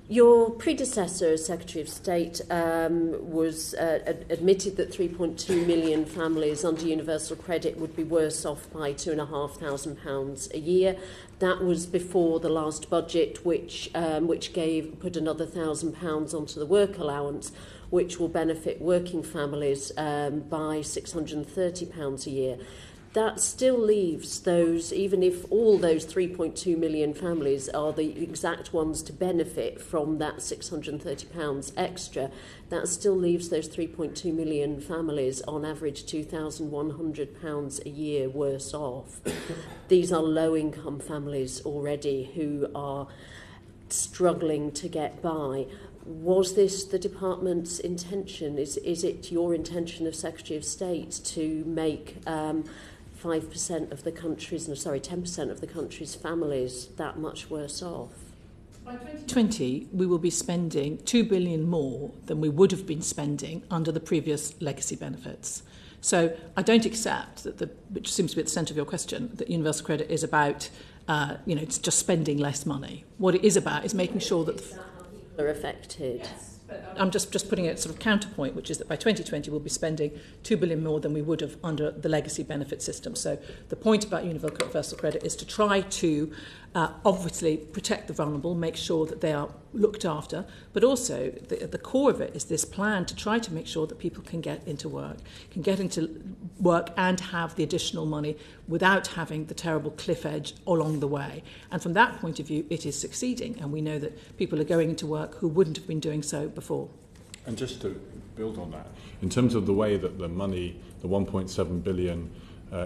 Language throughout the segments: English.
Your predecessor as Secretary of State admitted that 3.2 million families under universal credit would be worse off by £2,500 a year. That was before the last budget, which put another £1,000 onto the work allowance, which will benefit working families by £630 a year. That still leaves those, even if all those 3.2 million families are the exact ones to benefit from that £630 extra, that still leaves those 3.2 million families on average £2,100 a year worse off. These are low-income families already who are struggling to get by. Was this the department's intention? Is it your intention as Secretary of State to make 5% of the country's, 10% of the country's families that much worse off? By 2020, we will be spending £2 billion more than we would have been spending under the previous legacy benefits. So I don't accept that, which seems to be at the centre of your question, that universal credit is about, it's just spending less money. What it is about is making sure that people are affected. Yes. I'm just putting a sort of counterpoint, which is that by 2020 we'll be spending £2 billion more than we would have under the legacy benefit system. So the point about universal credit is to try to obviously protect the vulnerable, make sure that they are looked after, but also the core of it is this plan to try to make sure that people can get into work and have the additional money without having the terrible cliff edge along the way. And from that point of view, it is succeeding, and we know that people are going into work who wouldn't have been doing so before. And just to build on that, in terms of the way that the money, the 1.7 billion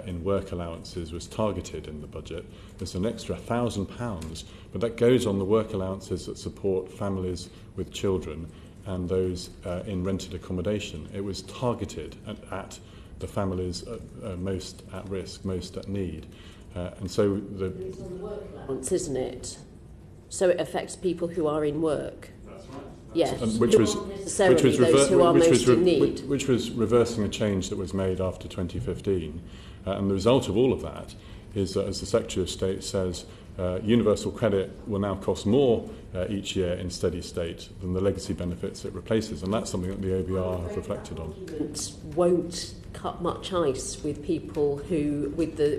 in work allowances was targeted in the budget, there's an extra £1,000, but that goes on the work allowances that support families with children and those in rented accommodation. It was targeted at the families most at risk, most at need. And so it's on the work allowance, isn't it? So it affects people who are in work. That's right. Yes, which was reversing a change that was made after 2015. And the result of all of that is that, as the Secretary of State says, universal credit will now cost more each year in steady state than the legacy benefits it replaces, and that's something that the OBR have reflected on. Won't cut much ice with people who, with the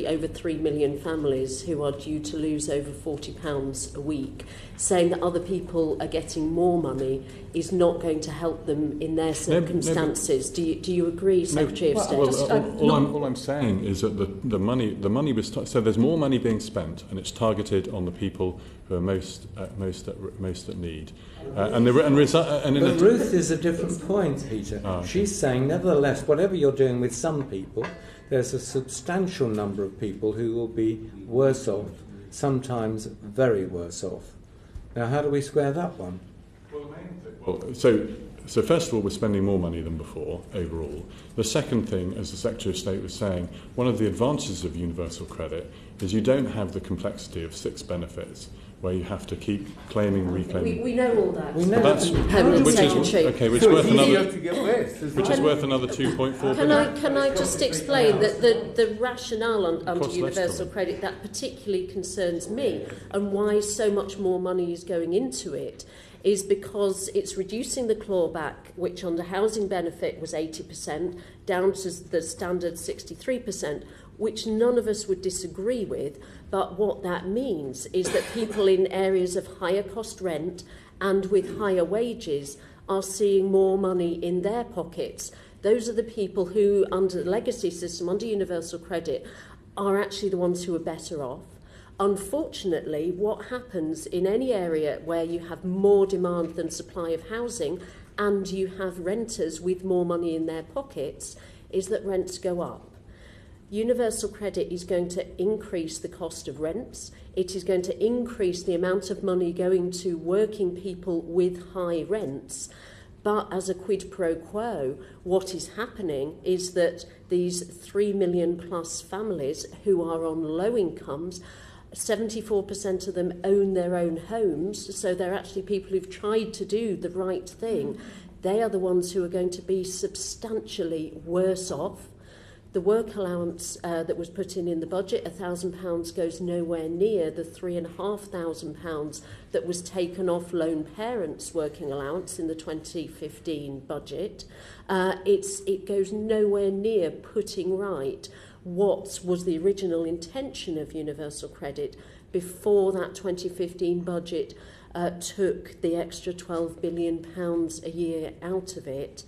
over 3 million families who are due to lose over £40 a week. Saying that other people are getting more money is not going to help them in their circumstances. Do you agree, Secretary of State? All I'm saying is that the money was so there's more money being spent, and it's targeted on the people who are most at need. Ruth is a different point, Peter. Okay. She's saying, nevertheless, whatever you're doing with some people, there's a substantial number of people who will be worse off, sometimes very worse off. Now, how do we square that one? So first of all, we're spending more money than before overall. The second thing, as the Secretary of State was saying, one of the advantages of universal credit is you don't have the complexity of 6 benefits, where you have to keep claiming, reclaiming. We know all that. We know Permanent Secretary. Which is worth another 2.4 billion. Can I just explain that the rationale under universal credit that particularly concerns me, and why so much more money is going into it, is because it's reducing the clawback, which under housing benefit was 80%, down to the standard 63%, which none of us would disagree with. But what that means is that people in areas of higher cost rent and with higher wages are seeing more money in their pockets. Those are the people who, under the legacy system, under universal credit, are actually the ones who are better off. Unfortunately, what happens in any area where you have more demand than supply of housing and you have renters with more money in their pockets is that rents go up. Universal credit is going to increase the cost of rents. It is going to increase the amount of money going to working people with high rents. But as a quid pro quo, what is happening is that these 3 million plus families who are on low incomes, 74% of them own their own homes, so they're actually people who've tried to do the right thing. They are the ones who are going to be substantially worse off. The work allowance that was put in the budget, £1,000, goes nowhere near the £3,500 that was taken off lone parents' working allowance in the 2015 budget. It goes nowhere near putting right what was the original intention of universal credit before that 2015 budget took the extra £12 billion a year out of it.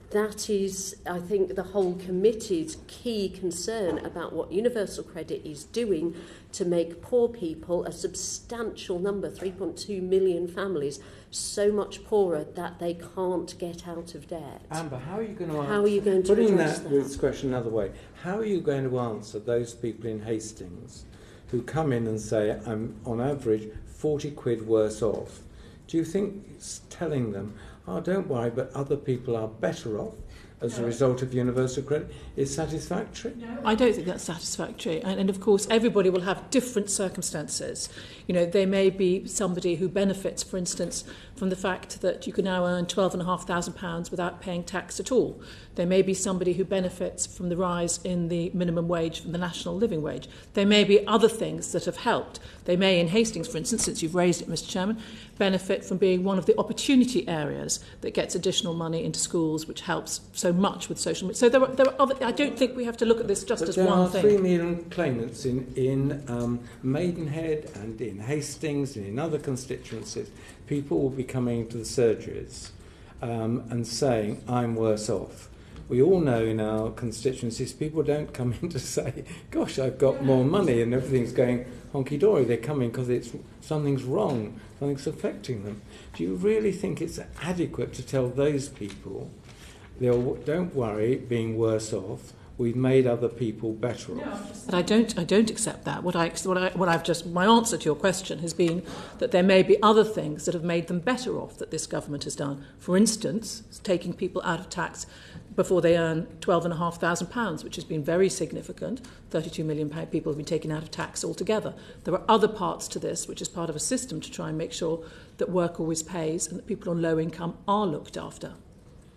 That is, I think, the whole committee's key concern about what universal credit is doing to make poor people, a substantial number, 3.2 million families, so much poorer that they can't get out of debt. Amber, how are you going to answer? How are you going to Putting address that? this question another way, how are you going to answer those people in Hastings who come in and say, I'm on average 40 quid worse off? Do you think telling them, oh, don't worry, but other people are better off as a result of universal credit is satisfactory? No, I don't think that's satisfactory. And of course, everybody will have different circumstances. You know, there may be somebody who benefits, for instance, from the fact that you can now earn £12,500 without paying tax at all. There may be somebody who benefits from the rise in the minimum wage, from the national living wage. There may be other things that have helped. They may, in Hastings, for instance, since you've raised it, Mr Chairman, benefit from being one of the opportunity areas that gets additional money into schools, which helps so much with social media. So there are other. I don't think we have to look at this just as one thing. There are 3 million claimants in Maidenhead and in Hastings and in other constituencies. People will be coming to the surgeries and saying, I'm worse off. We all know in our constituencies people don't come in to say, gosh, I've got more money and everything's going honky-dory. They're coming because something's wrong, something's affecting them. Do you really think it's adequate to tell those people, don't worry, being worse off, we've made other people better off? But I don't accept that. My answer to your question has been that there may be other things that have made them better off that this government has done. For instance, taking people out of tax before they earn £12,500, which has been very significant. 32 million people have been taken out of tax altogether. There are other parts to this, which is part of a system to try and make sure that work always pays and that people on low income are looked after.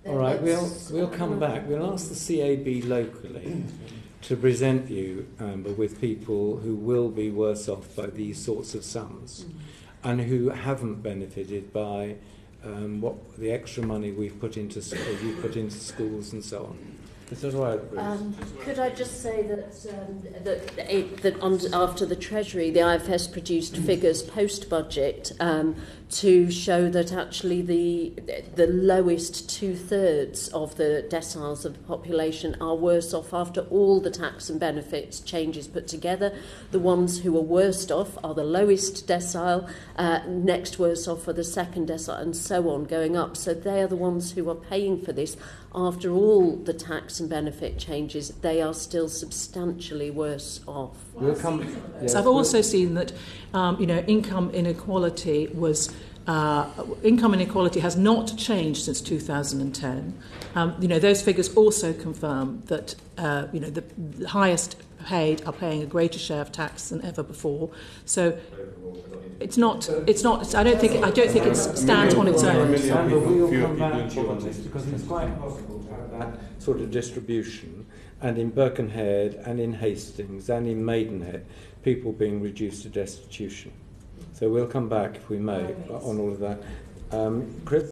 All right, we'll come back. We'll ask the CAB locally to present you, Amber, with people who will be worse off by these sorts of sums and who haven't benefited by what the extra money we've put into schools and so on. Is that right, Bruce? Could I just say that after the Treasury, the IFS produced figures post-budget to show that actually the lowest two-thirds of the deciles of the population are worse off after all the tax and benefits changes put together. The ones who are worst off are the lowest decile, next worst off are the second decile, and so on, going up. So they are the ones who are paying for this. After all the tax and benefit changes, they are still substantially worse off. I've also seen that income inequality has not changed since 2010. Those figures also confirm that the highest paid are paying a greater share of tax than ever before. So it's not. I don't think it stands on its own. Amber, we'll come back on this because it's quite possible to have that sort of distribution, and in Birkenhead and in Hastings and in Maidenhead, people being reduced to destitution. So we'll come back, if we may, on all of that. Chris?